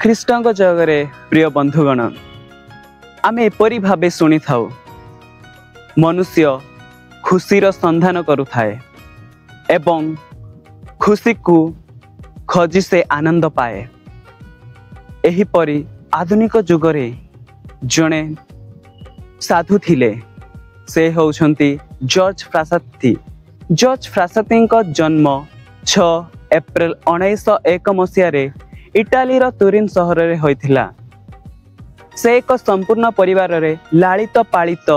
ଖ୍ରୀଷ୍ଟଙ୍କ ଜଗରେ ପ୍ରିୟ ବନ୍ଧୁଗଣ, ଆମେ ଏପରି ଭାବେ ଶୁଣିଥାଉ, ମନୁଷ୍ୟ ଖୁସିର ସନ୍ଧାନ କରୁଥାଏ ଏବଂ ଖୁସିକୁ ଖୋଜି ସେ ଆନନ୍ଦ ପାଏ। ଏହିପରି ଆଧୁନିକ ଯୁଗରେ ଜଣେ ସାଧୁ ଥିଲେ, ସେ ହେଉଛନ୍ତି ଜର୍ଜ ଫ୍ରାସାତି। ଜର୍ଜ ଫ୍ରାସାତିଙ୍କ ଜନ୍ମ 6 ଏପ୍ରିଲ 1901 ମସିହାରେ ଇଟାଲୀର ତୁରିନ ସହରରେ ହୋଇଥିଲା। ସେ ଏକ ସମ୍ପୂର୍ଣ୍ଣ ପରିବାରରେ ଲାଳିତ ପାଳିତ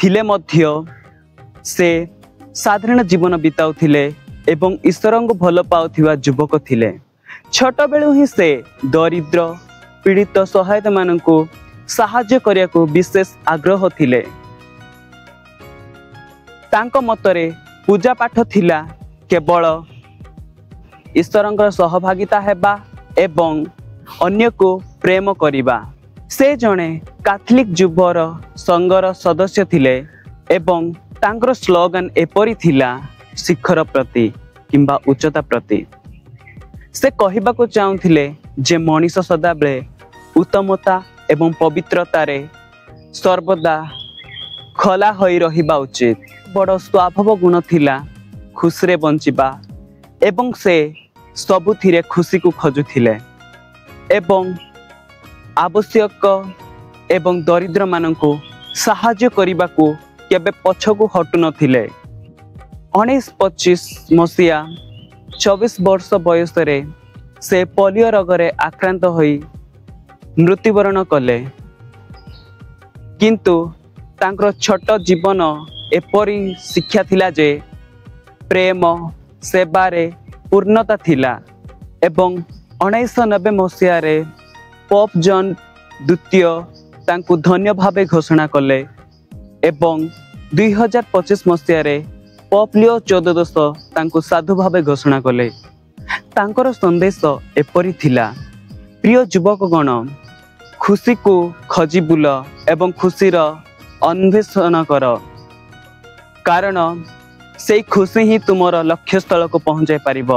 ଥିଲେ ମଧ୍ୟ ସେ ସାଧାରଣ ଜୀବନ ବିତାଉଥିଲେ ଏବଂ ଈଶ୍ୱରଙ୍କୁ ଭଲ ପାଉଥିବା ଯୁବକ ଥିଲେ। ଛୋଟବେଳୁ ହିଁ ସେ ଦରିଦ୍ର ପୀଡ଼ିତ ସହାୟତାମାନଙ୍କୁ ସାହାଯ୍ୟ କରିବାକୁ ବିଶେଷ ଆଗ୍ରହ ଥିଲେ। ତାଙ୍କ ମତରେ ପୂଜା ପାଠ ଥିଲା କେବଳ ଈଶ୍ୱରଙ୍କର ସହଭାଗିତା ହେବା ଏବଂ ଅନ୍ୟକୁ ପ୍ରେମ କରିବା। ସେ ଜଣେ କାଥଲିକ ଯୁବର ସଂଘର ସଦସ୍ୟ ଥିଲେ ଏବଂ ତାଙ୍କର ସ୍ଲୋଗାନ ଏପରି ଥିଲା, ଶିଖର ପ୍ରତି କିମ୍ବା ଉଚ୍ଚତା ପ୍ରତି। ସେ କହିବାକୁ ଚାହୁଁଥିଲେ ଯେ ମଣିଷ ସଦାବେଳେ ଉତ୍ତମତା ଏବଂ ପବିତ୍ରତାରେ ସର୍ବଦା ଖୋଲା ହୋଇ ରହିବା ଉଚିତ। ବଡ଼ ସ୍ୱଭାବ ଗୁଣ ଥିଲା ଖୁସିରେ ବଞ୍ଚିବା ଏବଂ ସେ ସବୁଥିରେ ଖୁସିକୁ ଖୋଜୁଥିଲେ ଏବଂ ଆବଶ୍ୟକ ଏବଂ ଦରିଦ୍ରମାନଙ୍କୁ ସାହାଯ୍ୟ କରିବାକୁ କେବେ ପଛକୁ ହଟୁ ନଥିଲେ। 1925 ମସିହା 24 ବର୍ଷ ବୟସରେ ସେ ପୋଲିଓ ରୋଗରେ ଆକ୍ରାନ୍ତ ହୋଇ ମୃତ୍ୟୁବରଣ କଲେ। କିନ୍ତୁ ତାଙ୍କର ଛୋଟ ଜୀବନ ଏପରି ଶିକ୍ଷା ଥିଲା ଯେ ପ୍ରେମ ସେବାରେ ପୂର୍ଣ୍ଣତା ଥିଲା ଏବଂ 1990 ମସିହାରେ ପୋପ ଜନ୍ ଦ୍ୱିତୀୟ ତାଙ୍କୁ ଧନ୍ୟ ଭାବେ ଘୋଷଣା କଲେ ଏବଂ 2025 ମସିହାରେ ପୋପ ଲିଓ 14 ତାଙ୍କୁ ସାଧୁ ଭାବେ ଘୋଷଣା କଲେ। ତାଙ୍କର ସନ୍ଦେଶ ଏପରି ଥିଲା, ପ୍ରିୟ ଯୁବକଗଣ, ଖୁସିକୁ ଖୋଜି ବୁଲ ଏବଂ ଖୁସିର ଅନ୍ୱେଷଣ କର, କାରଣ ସେଇ ଖୁସି ହିଁ ତୁମର ଲକ୍ଷ୍ୟସ୍ଥଳକୁ ପହଞ୍ଚାଇ ପାରିବ।